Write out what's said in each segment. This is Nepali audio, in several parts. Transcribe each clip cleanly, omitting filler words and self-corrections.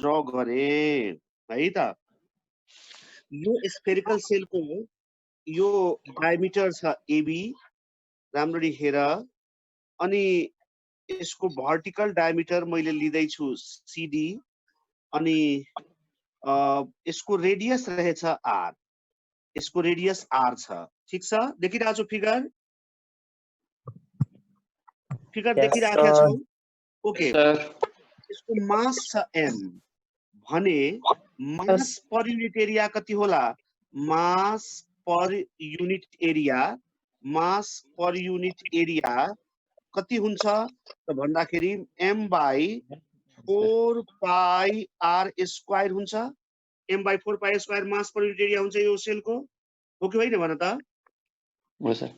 ड्र गरे है त। यो स्फेरिकल सेलको यो डायमिटर छ एबी, राम्ररी हेर। अनि यसको भर्टिकल डायमिटर मैले लिँदै छु सीडी, अनि यसको रेडियस रहेछ आर, यसको रेडियस आर छ। ठीक छ, देखिरहेको छु फिगर, फिगर देखिराखेका छौ? ओके, यसको मास छ एम भने मास पर युनिट एरिया कति होला? मास पर युनिट एरिया, मास पर युनिट एरिया कति हुन्छ त भन्दाखेरि m by 4 pie r square हुन्छ। m by 4 pi square mass per unit area हुन्छ यो सेलको, हो कि होइन भन त? हो सर।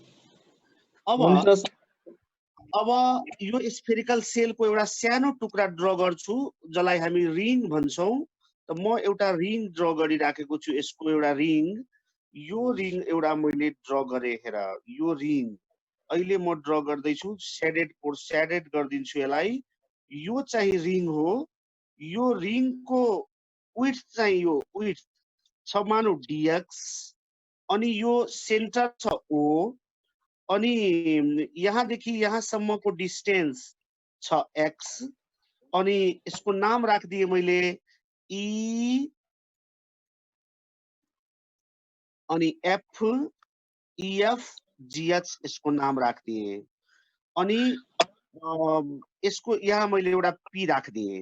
अब यो स्फेरिकल सेलको एउटा सानो टुक्रा ड्र गर्छु जसलाई हामी रिङ भन्छौं। त म एउटा रिङ ड्र गरिराखेको छु, यसको एउटा रिङ। यो रिङ एउटा मैले ड्र गरे, हेर यो रिङ अहिले म ड्र गर्दैछु, शेडेड गरिदिन्छु यसलाई। यो चाहिँ रिङ हो, यो रिङको विड्थ चाहिँ यो विड्थ छ मानौ dx, अनि यो सेन्टर छ o, अनि यहाँदेखि यहाँसम्मको डिस्टेन्स छ x, अनि यसको नाम राखिदिए मैले e, अनि f, ef, gh यसको नाम राखिदिए। अनि यसको यहाँ मैले एउटा p राखिदिए।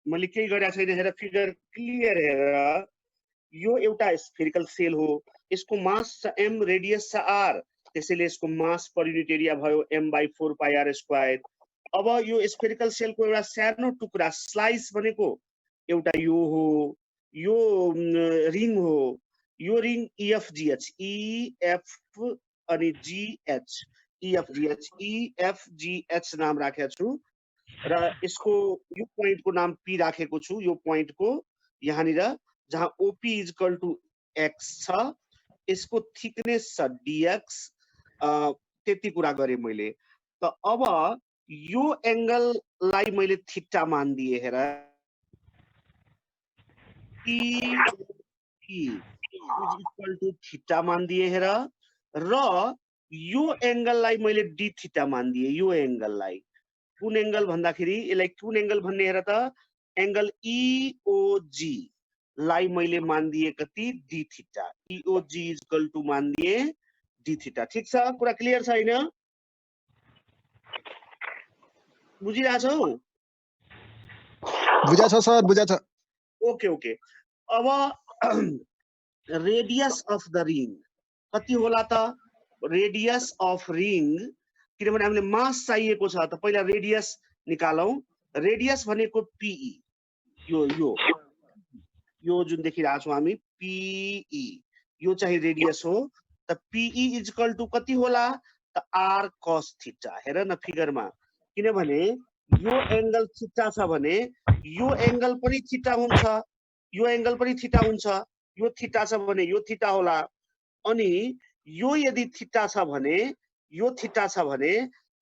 मैले केही गरेको छैन, हेर फिगर क्लियर हेर। यो एउटा स्फेरिकल सेल हो, यसको मास छ m, रेडियस छ r, त्यसैले यसको मास पर युनिट एरिया भयो m by 4 pie r square. अब यो स्फेरिकल सेलको एउटा सानो टुक्रा स्लाइस भनेको एउटा यो हो, यो रिङ हो, यो रिङ EFGH, EF अनि GH, EFGH, EFGH नाम राखेको छु र यसको यो पोइन्टको नाम P राखेको छु। यो पोइन्टको यहाँनिर जहाँ OP इक्वल टु x छ, यसको थिकनेस छ dx, त्यति कुरा गरे मैले। त अब यो एंगललाई मैले थीटा मान दिए, हेर इक्वल टु थीटा मान दिए, हेर। र यो एंगललाई मैले d थीटा मान दिए। यो एंगललाई कुन एंगल भन्दाखेरि यसलाई कुन एंगल भन्ने, हेर त, एंगल EOG लाई मैले मान दिए कति? d theta. EOG equal to मान दिए d थीटा। ठीक छ, कुरा क्लियर छ हैन? बुझिरा छौ? बुझा छ सर, बुझा छ। Okay okay. अब रेडियस अफ द रिङ कति होला त? रेडियस अफ रिङ, किनभने हामीले मास चाहिएको छ त पहिला रेडियस निकालौं। रेडियस भनेको PE, यो यो यो जुन देखिरहेको छौं हामी PE, यो चाहिँ रेडियस हो। त PE इक्वल टु कति होला त? r cos theta. हेर न फिगरमा, किनभने यो एंगल थीटा छ भने यो एंगल पनि थीटा हुन्छ, यो एंगल पनि थीटा हुन्छ। यो थीटा छ भने यो थीटा होला, अनि यो यदि थीटा छ भने यो थीटा छ भने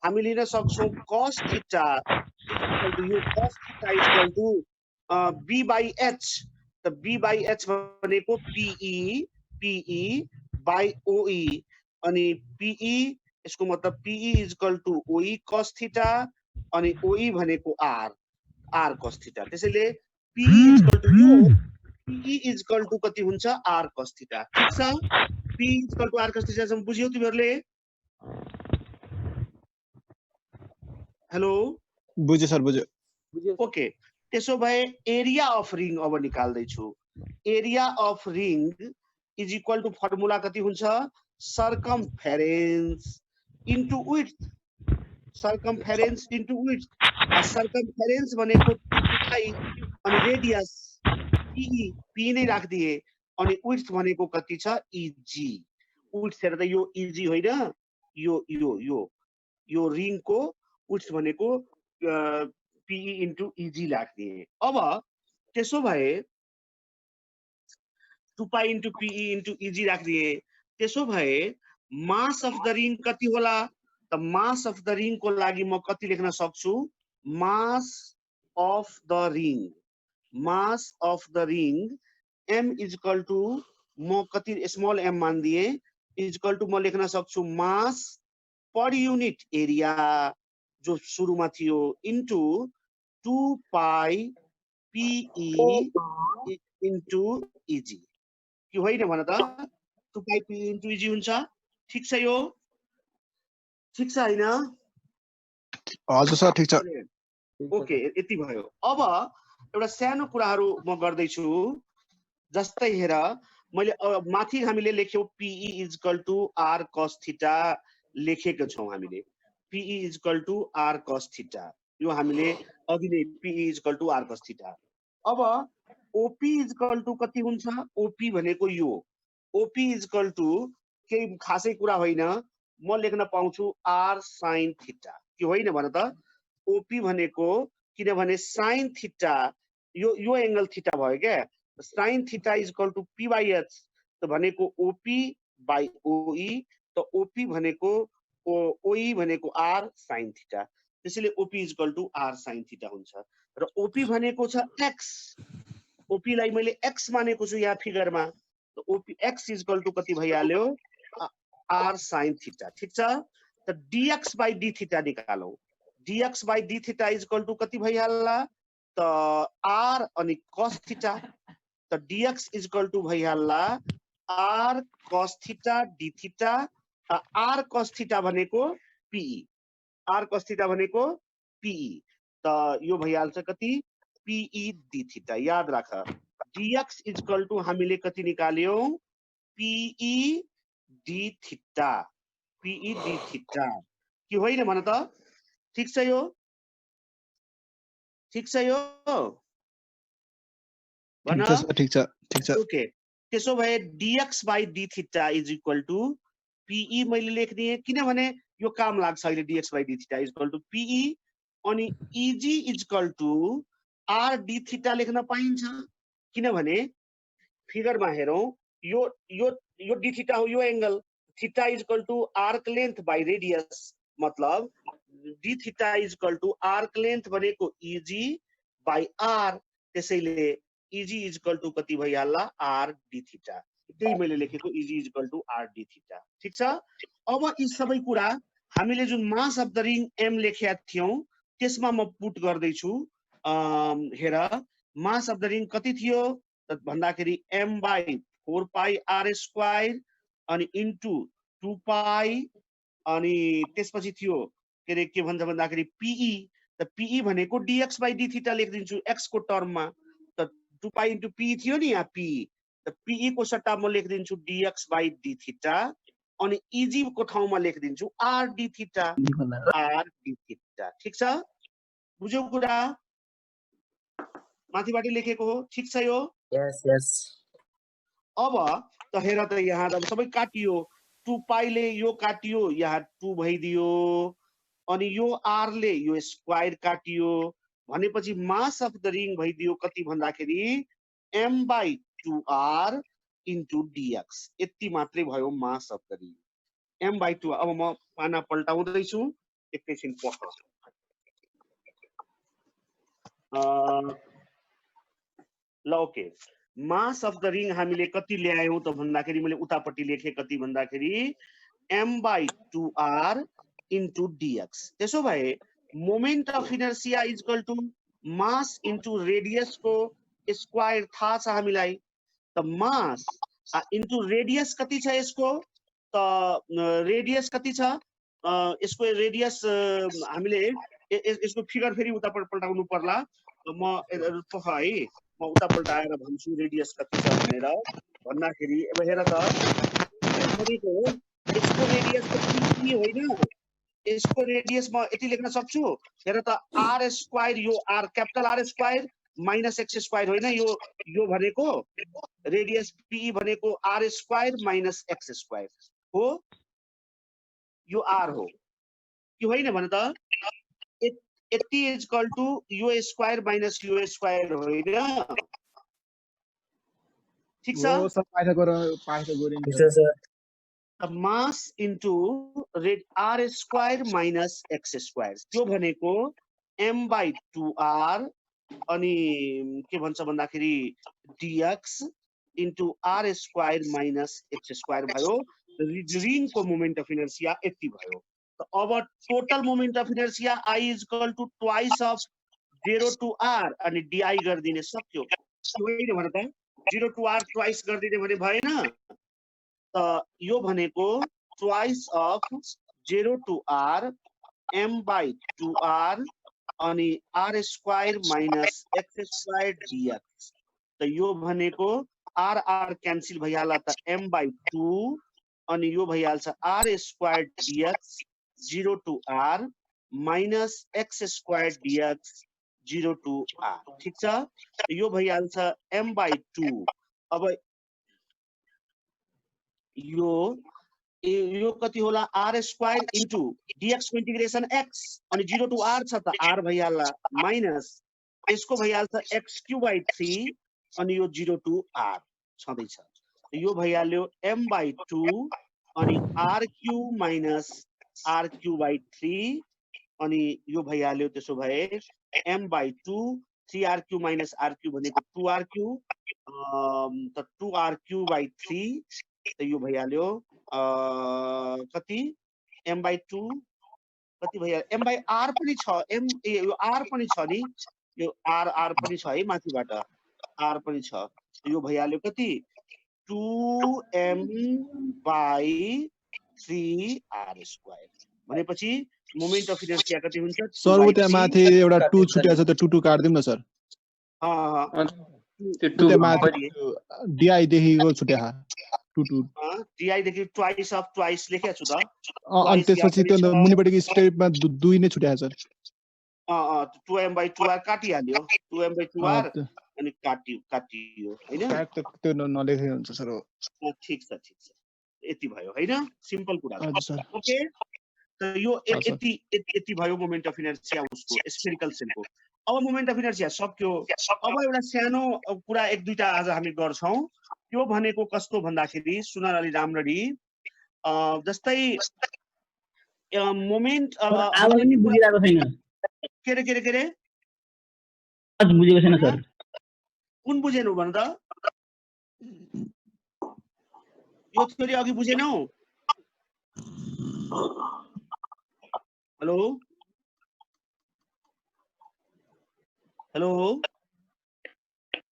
हामी लिन सक्छौं cos थीटा इक्वल टु, यो cos theta equal to b by h। त b by h भनेको PE by OE, अनि PE यसको मतलब PE equal to OE cos theta, अनि OE भनेको r cos थीटा। त्यसैले PE इक्वल टु यो PE इक्वल टु कति हुन्छ? r cos theta. ठीक छ, PE equal to r cos theta सम बुझ्यौ तिमीहरुले? हेलो, बुझ्यो सर, बुझ्यो। ओके, त्यसो भए एरिया अफ रिङ अब निकाल्दै छु। Area of ring is equal to formula कति हुन्छ? Circumference into width, circumference into width. Circumference भनेको पाई, अनि रेडियस PE नै राखिदिए, अनि विड्थ भनेको कति छ? EG। विड्थ हेर्दा यो EG होइन, यो यो यो यो रिङको विड्थ भनेको PE इन्टु EG राखिदिए। अब त्यसो भए 2 पाई इन्टु PE इन्टु EG राखिदिए। त्यसो भए मास अफ द रिङ कति होला त? मास अफ द रिङ को लागि म कति लेख्न सक्छु? Mass of the ring mass of the ring m is equal to म कति स्मॉल m मान दिए is equal to म लेख्न सक्छु mass per unit area जो सुरुमा थियो into 2 pi PE into EG कि होइन भन त 2 pi PE into EG हुन्छ ठीक छ यो ठीक छ हैन हजुर सर ठिक छ ओके यति भयो अब एउटा सानो कुराहरु म गर्दै छु जस्तै हेर मैले माथि हामीले लेख्यौ PE is equal to R cos theta लेखेको छौं हामीले PE is equal to R cos theta यो हामीले अघि नै PE is equal to R cos theta अब OP is equal to कति हुन्छ OP भनेको यो OP is equal to केही खासै कुरा होइन म लेख्न पाउँछु R sin theta के होइन भन त OP भनेको किनभने sin theta यो एंगल थीटा भयो के sin theta is equal to P by H त भनेको OP by OE त OP भनेको OE भनेको R sin theta त्यसैले OP is equal to R sin theta हुन्छ र OP भनेको छ X OP लाई मैले X मानेको छु यहाँ फिगरमा त OP X is equal to कति भइहाल्यो R sin theta ठीक छ त dx by d theta निकालौ dx by d theta is equal to कति भइहाल्ला त R अनि cos theta त dx is equal to भइहाल्ला R cos theta d theta R cos theta भनेको PE R cos theta भनेको PE त यो भइहाल्छ कति PE d theta याद राख dx is equal to हामीले कति निकाल्यौ PE d theta PE d theta के होइन भन त ठीक छ यो भन ठिक छ ओके त्यसो भए dx by d theta is equal to PE मैले लेख्दिए किनभने यो काम लाग्छ अहिले dx by d theta is equal to PE अनि EG is equal to R d theta लेख्न पाइन्छ किनभने फिगरमा हेरौं यो d theta हो यो angle theta is equal to arc length by radius मतलब d theta is equal to arc length भनेको EG by R त्यसैले EG is equal to कति भइहाल्ला R d theta त्यही मैले लेखेको EG is equal to R d theta ठीक छ अब यी सबै कुरा हामीले जुन mass of the ring m लेखेका थियौं त्यसमा म पुट गर्दै छु हेर मास अफ द रिङ कति थियो त भन्दाखेरि m by 4 pi r square अनि इन्टु 2 pi अनि त्यसपछि थियो के भन्छ भन्दाखेरि PE त PE भनेको dx by d theta लेख्दिन्छु x को टर्ममा त 2 pi into PE थियो नि यहाँ PE त PE को सट्टा म लेख्दिन्छु dx by d theta अनि EG को ठाउँमा लेख्दिन्छु R d theta ठीक छ बुझ्यौ कुरा माथिबाट लेखेको हो ठीक छ यो यस अब त हेर त यहाँ त सबै काटियो 2 pi ले यो काटियो यहाँ 2 भइदियो अनि यो R ले यो स्क्वायर काटियो भनेपछि मास अफ द रिङ भइदियो कति भन्दाखेरि m by 2r into dx यति मात्रै भयो mass of the ring m by 2 अब म पाना पल्टाउँदै छु एकैछिन पढ ल okay mass of the ring हामीले कति ल्यायौं त भन्दाखेरि मैले उतापट्टि लेखे कति भन्दाखेरि m by 2r into dx त्यसो भए moment of inertia is equal to mass into radius को स्क्वायर थाहा छ हामीलाई त मास इन्टु रेडियस कति छ यसको त रेडियस कति छ यसको रेडियस हामीले यसको फिगर फेरि उता पल्टाउनु पर्ला म है म उता पल्टाएर भन्छु रेडियस कति छ भनेर भन्दाखेरि अब हेर त यसको रेडियस कति होइन यसको रेडियस म यति लेख्न सक्छु हेर त r स्क्वायर यो r capital R square minus x square होइन यो भनेको रेडियस PE भनेको R square minus x square हो यो R हो कि होइन भन त यति इज इक्वल टु यो स्क्वायर माइनस यो स्क्वायर होइन ठीक छ मास into R square minus x square त्यो भनेको m by 2r अनि के भन्छ भन्दाखेरि dx into r square minus x square भयो। रिङको मोमेन्ट अफ इनर्सिया यति भयो। त अब total moment of inertia I is equal to twice of 0 to r अनि di गरिदिने सक्यो। होइन भने त 0 to r ट्वाइस गरिदिने भने भएन। त यो भनेको twice of 0 to r m/2r अनि r square minus x square dx। त यो भनेको r क्यान्सल भइहाल्ला त m/2 अनि यो भइहाल्छ r square dx 0 to r minus x square dx 0 to r। ठीक छ, यो भइहाल्छ m/2। अब यो कति होला r स्क्वायर इन्टु dx को इन्टिग्रेसन x अनि 0 to r छ त r भइहाल्ला माइनस यसको भइहाल्छ x³/3 अनि यो 0 to r छँदैछ। यो भइहाल्यो m/2 अनि r³ माइनस r³/3 अनि यो भइहाल्यो त्यसो भए m/2 3r³ माइनस r³ भनेको 2r³ त 2r³/3 त यो भइहाल्यो कति m/2 कति भइहाल्यो m/r पनि छ यो r पनि छ नि, यो r पनि छ है माथिबाट r पनि छ। यो भइहाल्यो कति 2m/3r स्क्वायर भनेपछि मोमेन्ट अफ इनर्सिया कति हुन्छ सर वो त्यहाँ माथि एउटा 2 छुट्या छ, त्यो 2 काट्दिउँ न सर। त्यो माथि di देखिको छुट्या 2 di देखि ट्वाइस अफ ट्वाइस लेखेको छु त। अनि त्यसपछि त्यो मुनिपट्टिको स्टेपमा 2 नै छुट्या छ सर। 2m/2r काटिहाल्यो 2m/2r अनि काटियो हैन, त्यो नलेखे हुन्छ सर। ठीक छ यति भयो हैन, सिम्पल कुरा हजुर सर। ओके, त यो यति भयो मोमेन्ट अफ इनर्सिया उसको स्फेरिकल सेलको। अब मोमेन्ट अफ इनर्सिया सक्यो। अब एउटा सानो कुरा एक दुईटा आज हामी गर्छौं। त्यो भनेको कस्तो भन्दाखेरि सुन अलि राम्ररी, जस्तै मोमेन्ट आवाज नि बुझिरहेको छैन। के रे आज बुझेको छैन सर। कुन बुझेनौ भन त? यो थ्योरी अघि बुझेनौ? हेलो हेलो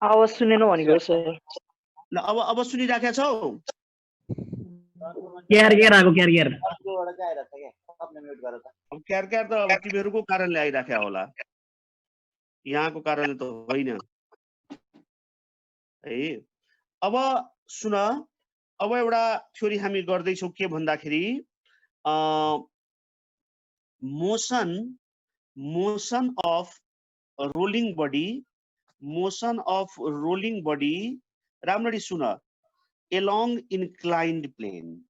आवाज सुनेनौ भनेको सर। ल अब सुनिराखेका छौ? क्यार आको क्यार अब क्यार त अब तिमीहरूको कारणले आइराखेको होला, यहाँको कारणले त होइन है। अब सुन, अब एउटा थ्योरी हामी गर्दैछौँ के भन्दाखेरि मोसन अफ रोलिङ बडी राम्ररी सुन, along inclined plane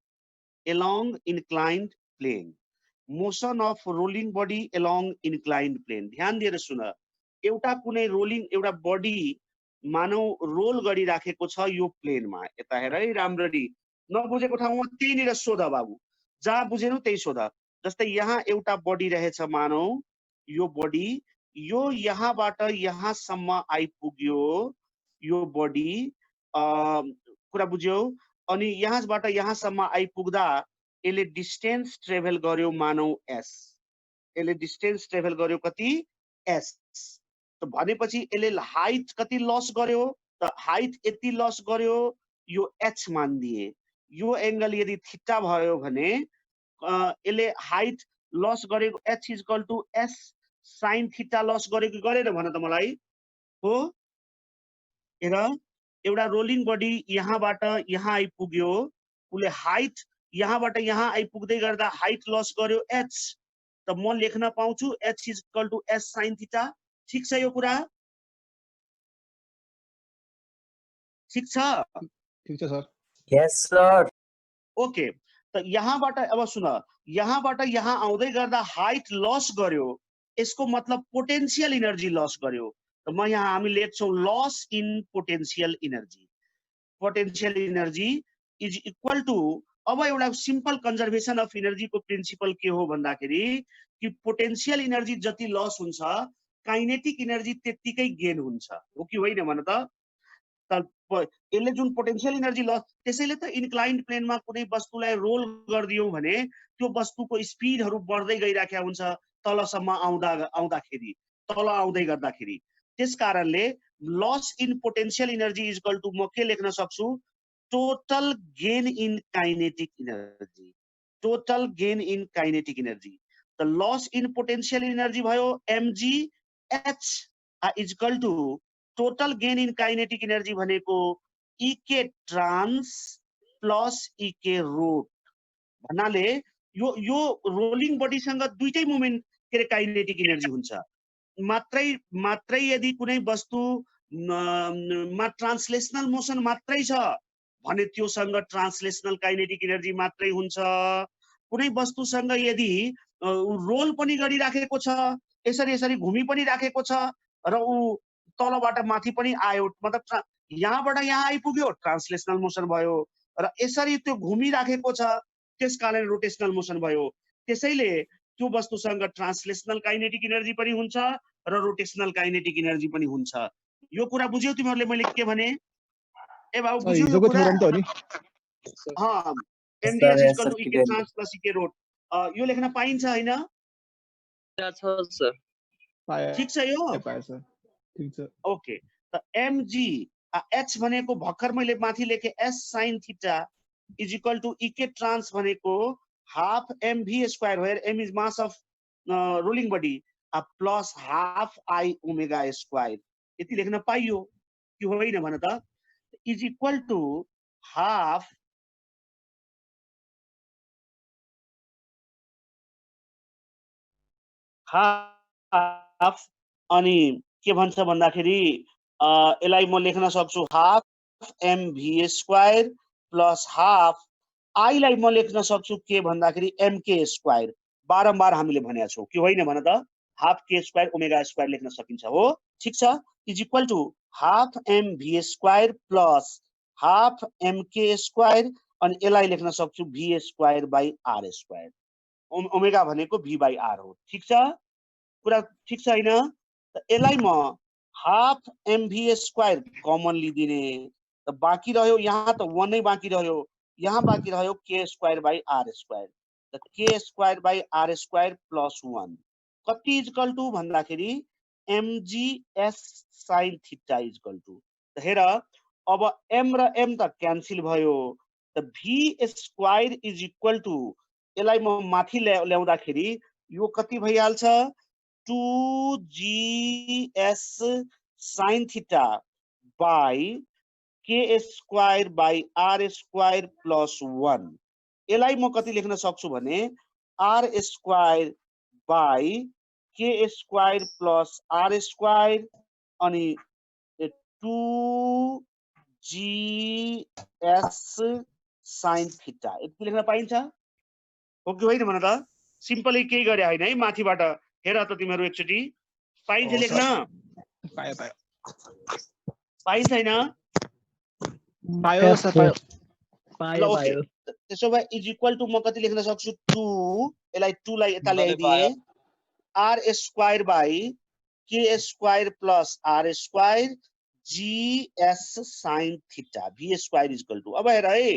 motion of rolling body along inclined plane। ध्यान दिएर सुन, एउटा कुनै रोलिङ एउटा बडी मानौ रोल गरिराखेको छ यो प्लेनमा। यता हेर है राम्ररी, नबुझेको ठाउँमा त्यहीँनिर सोध बाबु, जहाँ बुझेनौ त्यही सोध। जस्तै यहाँ एउटा बडी रहेछ मानौ, यो बडी यो यहाँबाट यहाँसम्म आइपुग्यो, यो बडी कुरा बुझ्यौ। अनि यहाँबाट यहाँसम्म आइपुग्दा यसले डिस्टेन्स ट्रेभल गर्यो मानौ s, यसले डिस्टेन्स ट्रेभल गर्यो कति s। त भनेपछि यसले हाइट कति लस गर्यो त हाइट यति लस गर्यो, यो h मान दिए। यो एंगल यदि थीटा भयो भने यसले हाइट लस गरेको h is equal to s sin theta loss गर्यो कि गरेन भन त मलाई। हो हेर, एउटा रोलिङ बडी यहाँबाट यहाँ आइपुग्यो, उसले हाइट यहाँबाट यहाँ आइपुग्दै गर्दा हाइट लस गर्यो h, त म लेख्न पाउँछु h is equal to s sin theta. ठीक छ यो कुरा? ठीक छ? ठीक छ सर। यस सर। ओके, त यहाँबाट अब सुन, यहाँबाट यहाँ आउँदै गर्दा हाइट लस गर्यो, यसको मतलब पोटेन्शियल इनर्जी लस गर्यो। त म यहाँ हामी लेख्छौँ loss in potential energy is equal to, अब एउटा सिम्पल कन्जर्भेसन अफ इनर्जी को प्रिन्सिपल के हो भन्दाखेरि कि पोटेन्शियल इनर्जी जति लस हुन्छ काइनेटिक एनर्जी त्यतिकै गेन हुन्छ हो कि होइन भन त यसले जुन पोटेन्शियल एनर्जी लस त्यसैले त इन्क्लाइन्ड प्लेनमा कुनै वस्तुलाई रोल गरिदियौ भने त्यो वस्तुको स्पिडहरू बढ्दै गइराखेको हुन्छ तलसम्म आउँदाखेरि तल आउँदै गर्दाखेरि त्यस कारणले loss in potential energy is equal to म के लेख्न सक्छु total gain in kinetic energy total gain in kinetic energy the loss in potential energy भयो mg h is equal to total gain in kinetic energy भनेको इके ट्रान्स प्लस इके रोट भन्नाले यो रोलिङ बडीसँग दुईटै मोमेन्ट के काइनेटिक एनर्जी हुन्छ मात्रै यदि कुनै वस्तु मा ट्रान्सलेसनल मोसन मात्रै छ भने त्योसँग ट्रान्सलेसनल काइनेटिक एनर्जी मात्रै हुन्छ कुनै वस्तुसँग यदि रोल पनि गरिराखेको छ यसरी यसरी घुमि पनि राखेको छ र ऊ तलबाट माथि पनि आयो मतलब यहाँबाट यहाँ आइपुग्यो ट्रान्सलेसनल मोसन भयो र यसरी त्यो घुमिराखेको छ त्यसकारण रोटेशनल मोसन भयो त्यसैले त्यो वस्तुसँग ट्रान्सलेसनल काइनेटिक एनर्जी पनि हुन्छ र रोटेशनल काइनेटिक एनर्जी पनि हुन्छ यो कुरा बुझ्यौ तिमीहरूले मैले के भने ए बाबु बुझ्यौ यो कुरा हाँ mds is equal to ek trans plus ek rot यो लेख्न पाइन्छ हैन ठीक छ यो ठीक छ ओके त mg h भनेको भर्खर मैले माथि लेखे s sin theta is equal to ek trans भनेको half mv square where m is mass of rolling body plus half I omega square यति लेख्न पाइयो कि होइन भन त is equal to half अनि के भन्छ भन्दाखेरि यसलाई म लेख्न सक्छु half mv square plus half I लाई म लेख्न सक्छु के भन्दाखेरि mk स्क्वायर बारम्बार हामीले भनेका छौं कि होइन भन त half k square omega square लेख्न सकिन्छ हो ठीक छ is equal to half mv square plus half mk square अनि यसलाई लेख्न सक्छु v square by r square omega भनेको v बाइ r हो ठीक छ कुरा ठीक छ हैन त यसलाई म हाफ mv स्क्वायर कमन लिदिने त बाँकी रह्यो यहाँ त 1 नै बाँकी रह्यो यहाँ बाँकी रह्यो k square by r square त k square by r square plus 1 कति इज इक्वल टु भन्दाखेरि mg s sin theta is equal to त हेर अब m र m त क्यान्सल भयो त v square is equal to यसलाई म माथि ल्याउँदाखेरि यो कति भइहाल्छ 2gs sin theta by k square by r square plus 1 यसलाई म कति लेख्न सक्छु भने r square by k square plus r square अनि 2gs sin थीटा यति लेख्न पाइन्छ हो कि होइन भन त सिम्पली केही गरे हैन है माथिबाट हेर त तिमीहरू एकचोटी पाइन्छ लेख्न पायो पाइन्छ हैन पायो सर पायो पायो पायो त्यसो भए इज इक्वल टु म कति लेख्न सक्छु 2 यसलाई 2 लाई यता ल्याइदिए r square by k square plus r square gs sin theta v square is equal to अब हेर है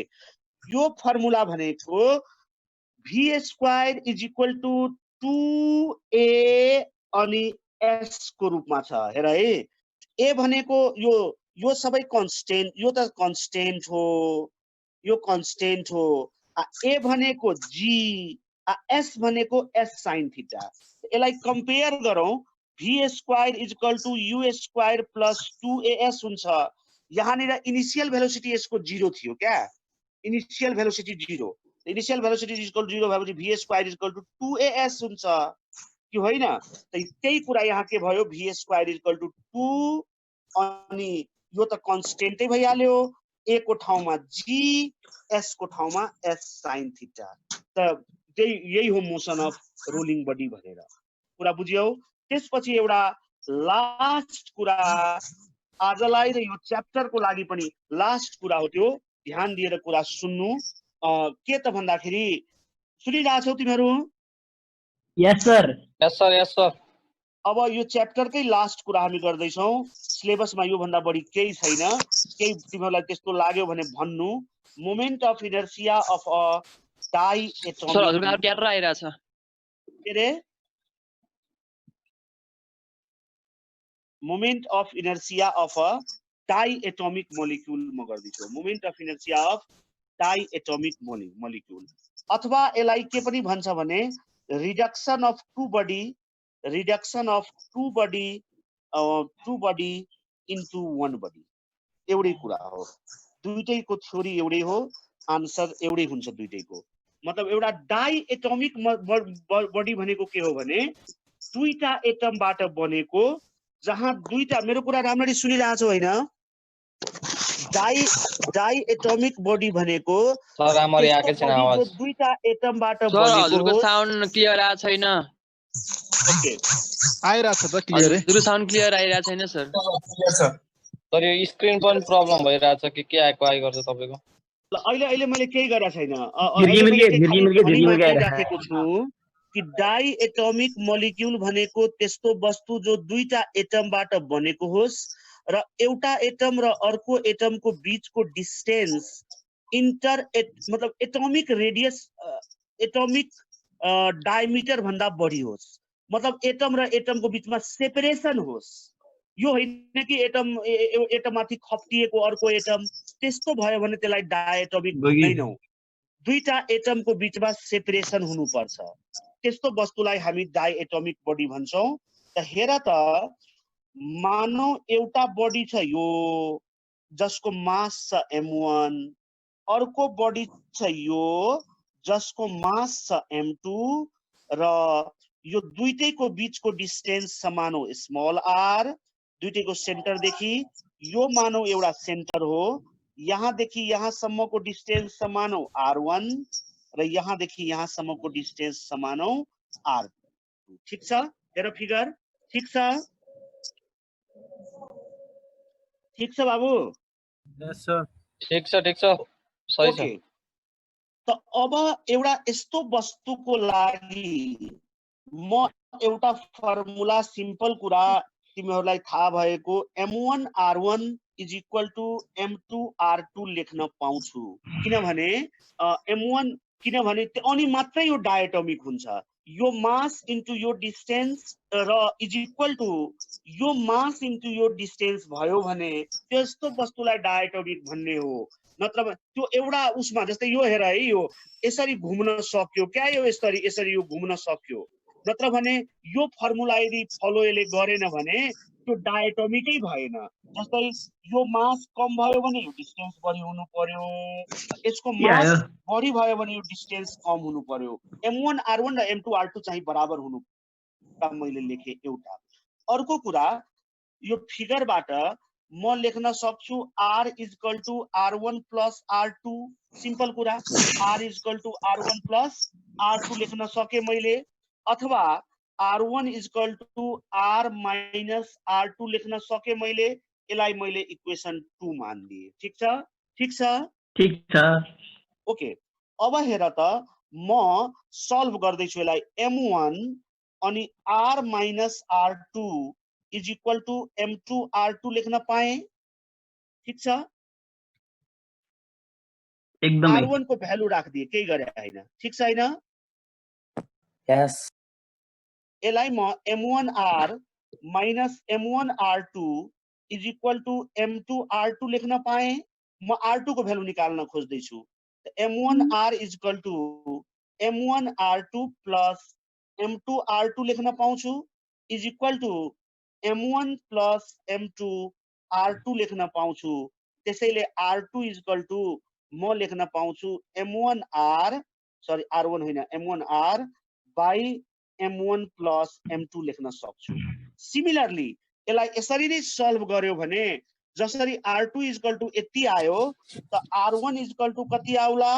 यो फर्मुला भनेको v square is equal to 2a अनि s को रूपमा छ हेर है a भनेको यो सबै कन्स्टेन्ट यो त कन्स्टेन्ट हो यो कन्स्टेन्ट हो a भनेको g s भनेको s sin थीटा यसलाई कम्पेयर गरौँ v square is equal to u square plus 2as हुन्छ यहाँनिर इनिशियल भेलोसिटी यसको 0 थियो क्या initial velocity 0 initial velocity is equal to 0 भएपछि v square is equal to 2as हुन्छ कि होइन त्यही कुरा यहाँ के भयो v square is equal to 2 अनि यो त कन्स्टेन्टै भइहाल्यो a को ठाउँमा g s को ठाउँमा s sin थीटा त यही हो मोसन अफ रोलिङ बडी भनेर कुरा बुझ्यौ त्यसपछि एउटा लास्ट कुरा आजलाई र यो च्याप्टरको लागि पनि लास्ट कुरा हो त्यो ध्यान दिएर कुरा सुन्नु के त भन्दाखेरि सुनिरहेछौ तिमीहरू यस सर अब यो च्याप्टरकै लास्ट कुरा हामी गर्दैछौँ। सिलेबसमा यो भन्दा बढी केही छैन। केही तिमीहरूलाई त्यस्तो लाग्यो भने भन्नु। Moment of inertia of a di sir हजुरको एटोमिक ट्याटर आइरहेछ। के रे moment of inertia of a diatomic molecule म गर्दैछु। Moment of inertia of diatomic molecule अथवा यसलाई के पनि भन्छ भने reduction of two body into one body एउटै कुरा हो। दुईटैको थ्योरी एउटै हो, आन्सर एउटै हुन्छ दुईटैको। मतलब एउटा डाई एटोमिक बडी भनेको के हो भने दुईटा एटमबाट बनेको, जहाँ दुईटा, मेरो कुरा राम्ररी सुनिरहेछौ होइन? डाई एटोमिक बडी भनेको सर राम्ररी त्यस्तो आएकै छैन बडी जो आवाज। दुईटा एटमबाट सर बनेको हजुरको हो। साउन्ड क्लियर आएको छैन। ओके आइरहेछ त क्लियर हजुरको साउन्ड क्लियर आइरहेको छैन सर। सर यो स्क्रिन पनि प्रब्लम भइरहेछ कि के आएको आइ गर्छ तपाईको? ल अहिले मैले केही गरेको छैन। मिर्गी अहिले मैले मिर्गी खालि मिर्गी भनि मिर्गी मात्रै आइरहेछ। राखेको छु कि डाई एटोमिक मोलिक्युल भनेको त्यस्तो वस्तु जो दुईटा एटमबाट बनेको होस् र एउटा एटम र अर्को एटमको बीचको डिस्टेन्स मतलब एटोमिक रेडियस एटोमिक डायमिटर भन्दा बढी होस्। मतलब एटम र एटमको बीचमा सेपरेसन होस्। यो होइन कि एटममाथि खप्टिएको अर्को एटम, त्यस्तो भयो भने त्यसलाई डायएटोमिक भन्दैनौ। दुईटा एटमको बीचमा सेपरेसन हुनुपर्छ, त्यस्तो वस्तुलाई हामी डायएटोमिक बडी भन्छौँ। त हेर त, मानौ एउटा बडी छ यो जसको मास छ m1, अर्को बडी छ यो जसको मास छ m2 र यो दुईटैको बीचको डिस्टेन्स समान हो स्मल r। दुईटैको सेन्टरदेखि यो मानौ एउटा सेन्टर हो, यहाँदेखि यहाँसम्मको डिस्टेन्स समान हो r1 र यहाँदेखि यहाँसम्मको डिस्टेन्स समान हो r2। ठिक छ? हेर फिगर, ठिक छ? ठिक छ बाबु? यस सर। ठीक छ सही छ। ओके, त अब एउटा यस्तो वस्तुको लागि म एउटा फर्मुला, सिम्पल कुरा तिमीहरूलाई थाहा भएको m1 r1 is equal to m2 r2 लेख्न पाउँछु। किनभने m1 किनभने अनि मात्रै यो डायटोमिक हुन्छ। यो मास इन्टु यो डिस्टेन्स र इज इक्वल टु यो मास इन्टु यो डिस्टेन्स भयो भने त्यस्तो वस्तुलाई डायटोमिक भन्ने हो। नत्र त्यो एउटा उसमा, जस्तै यो हेर है, यो यसरी घुम्न सक्यो क्या, यो यसरी यो घुम्न सक्यो। नत्र भने यो फर्मुला यदि फलो यसले गरेन भने त्यो डायटोमिकै भएन। जस्तै यो मास कम भयो भने यो डिस्टेन्स बढी हुनु पर्यो, यसको मास बढी भयो भने यो डिस्टेन्स कम हुनु पर्यो। m1 r1 र m2 r2 चाहिँ बराबर हुनु मैले लेखे एउटा। अर्को कुरा, यो फिगरबाट म लेख्न सक्छु r is equal to r1 plus r2। Simple कुरा, r is equal to r1 plus r2 लेख्न सके मैले, अथवा r1 is equal to r minus r2 लेख्न सके मैले। यसलाई मैले इक्वेसन 2 मानिदिए। ठिक छ? ठिक छ? ठीक छ। ओके, अब हेर त, म सल्भ गर्दैछु यसलाई। m1 अनि r minus r2 is equal to m2 r2 लेख्न पाएँ। ठिक छ? एकदमै। r1 को भ्यालु राखिदिए, केही गरे हैन। ठिक छ हैन? यस यसलाई म m1 r minus m1 r2 is equal to m2 r2 लेख्न पाएँ। म r2 को भ्यालु निकाल्न खोज्दैछु। m1 r is equal to m1 r2 plus m2 r2 लेख्न पाउँछु, is equal to m1 plus m2 r2 लेख्न पाउँछु। त्यसैले r2 इज इक्वल टु म लेख्न पाउँछु m1 r, सरी r1 होइन, m1 r by m1 plus m2 लेख्न सक्छु। सिमिलरली यसलाई यसरी नै सल्भ गर्यो भने जसरी r2 इज इक्वल टु यति आयो, त r1 इज इक्वल टु कति आउला?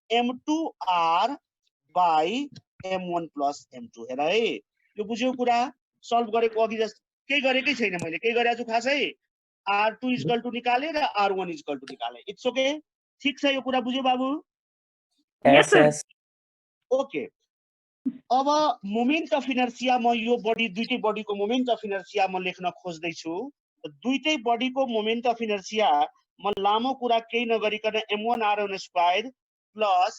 m2 r by m1 plus m2। हेर है, यो बुझ्यौ कुरा? सल्भ गरेको अघि जस्तो केही गरेकै छैन मैले, केही गरेको छु खासै। r2 इज इक्वल टु निकाले र r1 इज इक्वल टु निकाले। It's okay? ठिक छ? यो कुरा बुझ्यो बाबु? यस ओके, अब मोमेन्ट अफ इनर्सिया म यो बडी दुईटै बडीको मोमेन्ट अफ इनर्सिया म लेख्न खोज्दै छु। दुईटै बडीको मोमेन्ट अफ इनर्सिया म लामो कुरा केही नगरिकन m1 r1 square plus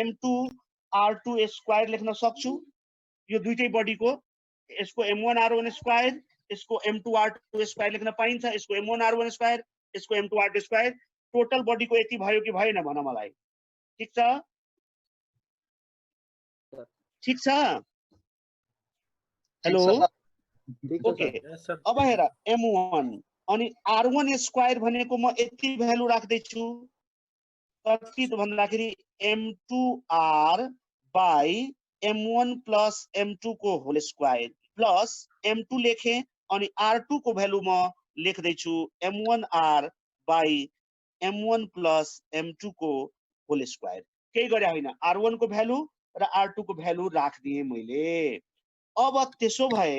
m2 r2 square लेख्न सक्छु। यो दुईटै बडीको यसको m1 r1 स्क्वायर यसको m2 r2 स्क्वायर लेख्न पाइन्छ। यसको m1 r1 स्क्वायर यसको m2 r2 स्क्वायर टोटल बडीको यति भयो कि भएन भन मलाई। ठीक छ? ठीक छ? Hello okay. अब हेर m1 अनि r1 स्क्वायर भनेको म यति भ्यालु राख्दै छु कति त भन्दाखेरि m2r by m1 plus m2 को होल स्क्वायर प्लस m2 लेखे अनि r2 को भ्यालु म लेख्दै छु m1r by m1 plus m2 को होल स्क्वायर। केही गरे होइन, r1 को भ्यालु र r2 को भ्यालु राखदिए मैले। अब त्यसो भए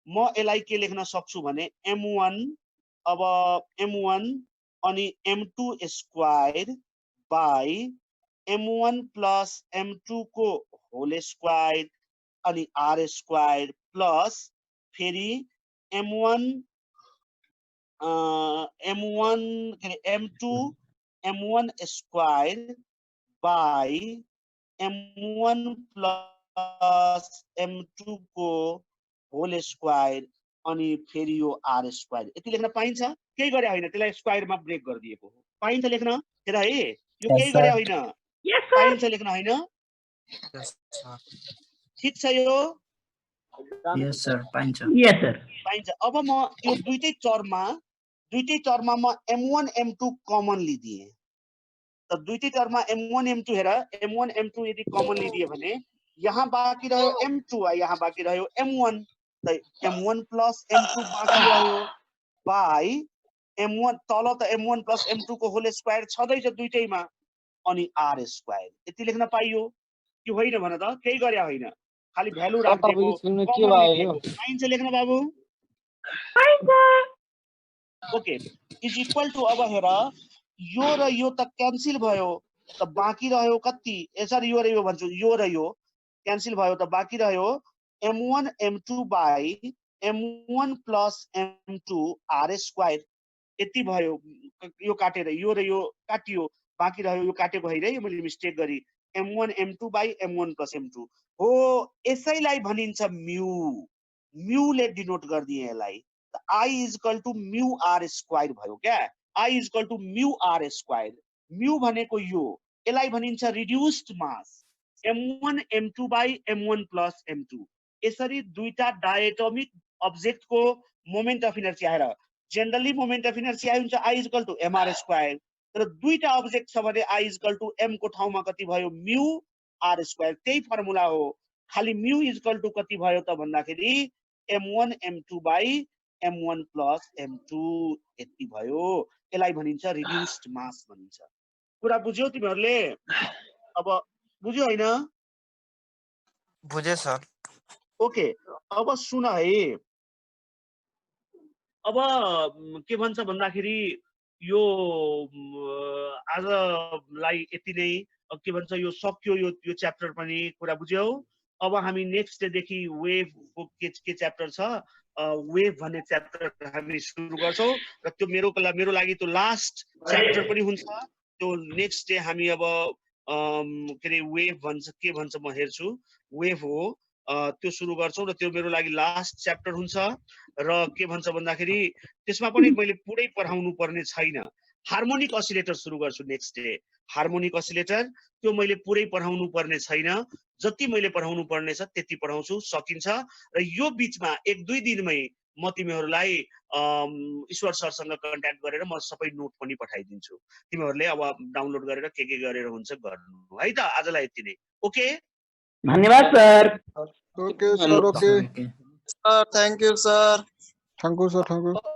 म यसलाई के लेख्न सक्छु भने m1 अब m1 अनि m2 square by m1 plus m2 को होल स्क्वायर अनि r स्क्वायर प्लस फेरि m1 के अरे m2 m1 square by m1 plus m2 को होल स्क्वायर अनि फेरि यो r स्क्वायर। यति लेख्न पाइन्छ? केही गरे होइन, त्यसलाई स्क्वायरमा ब्रेक गरिदिएको हो। पाइन्छ लेख्न? हेर है, यो केही गरे होइन, पाइन्छ लेख्न होइन? ठीक छ यो? यस सर, पाइन्छ। यस सर, पाइन्छ। अब म यो दुईटै टर्ममा म m1 m2 कमन लिदिए। त दुईटै टर्ममा m1 m2 हेर m1 m2 यदि कमन लिदिए भने यहाँ बाँकी रह्यो m2 यहाँ बाँकी रह्यो m1 त m1 प्लस m2 बाँकी रह्यो बाइ m1 तल त m1 प्लस m2 को होल स्क्वायर छँदैछ दुईटैमा अनि r स्क्वायर। यति लेख्न पाइयो कि होइन भन त? केही गरे होइन, खाली भ्यालु राख्दिएको कमन लिदिएको। पाइन्छ लेख्न बाबु? ओके इज इक्वल टु अब हेर यो र यो त क्यान्सल भयो त बाँकी रह्यो कति? यसरी यो र यो भन्छु, यो र यो क्यान्सल भयो त बाँकी रह्यो m1 m2 by m1 plus m2 r square. यति भयो। यो काटेर यो र यो काटियो, बाँकी रह्यो यो काटेको होइन, यो मैले मिस्टेक गरी m1 m2 by m1 plus m2 हो। यसैलाई भनिन्छ म्यू। म्यूले डिनोट गरिदिए यसलाई। I is equal to mu r square भयो क्या? I is equal to mu r square. Mu भनेको यो, यसलाई भनिन्छ reduced mass m1 m2 by m1 plus m2। यसरी दुईटा डायटोमिक अब्जेक्टको मोमेन्ट अफ इनर्सिया हेर, जेनरली मोमेन्ट अफ इनर्सिया हुन्छ I is equal to mr square. तर दुईटा अब्जेक्ट छ भने I is equal to m को ठाउँमा कति भयो? Mu r square. त्यही फर्मुला हो। खाली म्यू इज इक्वल टु कति भयो त भन्दाखेरि m1 m2 by m1 plus m2 यति भयो। यसलाई भनिन्छ रिड्युस्ड मास भनिन्छ। कुरा बुझ्यौ तिमीहरूले? अब बुझ्यौ होइन? बुझे सर। ओके अब सुन है, अब के भन्छ भन्दाखेरि यो आजलाई यति नै। के भन्छ यो सक्यो यो च्याप्टर पनि। कुरा बुझ्यौ? अब हामी नेक्स्ट डेदेखि वेभको के च्याप्टर छ वेभ भन्ने च्याप्टर हामी सुरु गर्छौँ र त्यो मेरो लागि त्यो लास्ट च्याप्टर पनि हुन्छ। त्यो नेक्स्ट डे हामी अब के अरे वेभ भन्छ के भन्छ म हेर्छु, वेभ हो त्यो सुरु गर्छौँ र त्यो मेरो लागि लास्ट च्याप्टर हुन्छ। र के भन्छ भन्दाखेरि त्यसमा पनि मैले पुरै पढाउनु पर्ने छैन। हार्मोनिक असिलेटर सुरु गर्छु नेक्स्ट डे। हार्मोनिक असिलेटर त्यो मैले पुरै पढाउनु पर्ने छैन, जति मैले पढाउनु पर्ने छ त्यति पढाउँछु, सकिन्छ। र यो बिचमा एक दुई दिनमै म तिमीहरूलाई ईश्वर सरसँग कन्ट्याक्ट गरेर म सबै नोट पनि पठाइदिन्छु। तिमीहरूले अब डाउनलोड गरेर के गरेर हुन्छ गर्नु है त। आजलाई यति नै। ओके, धन्यवाद sir. Okay sir, okay sir thank you sir. Thank you sir, thank you.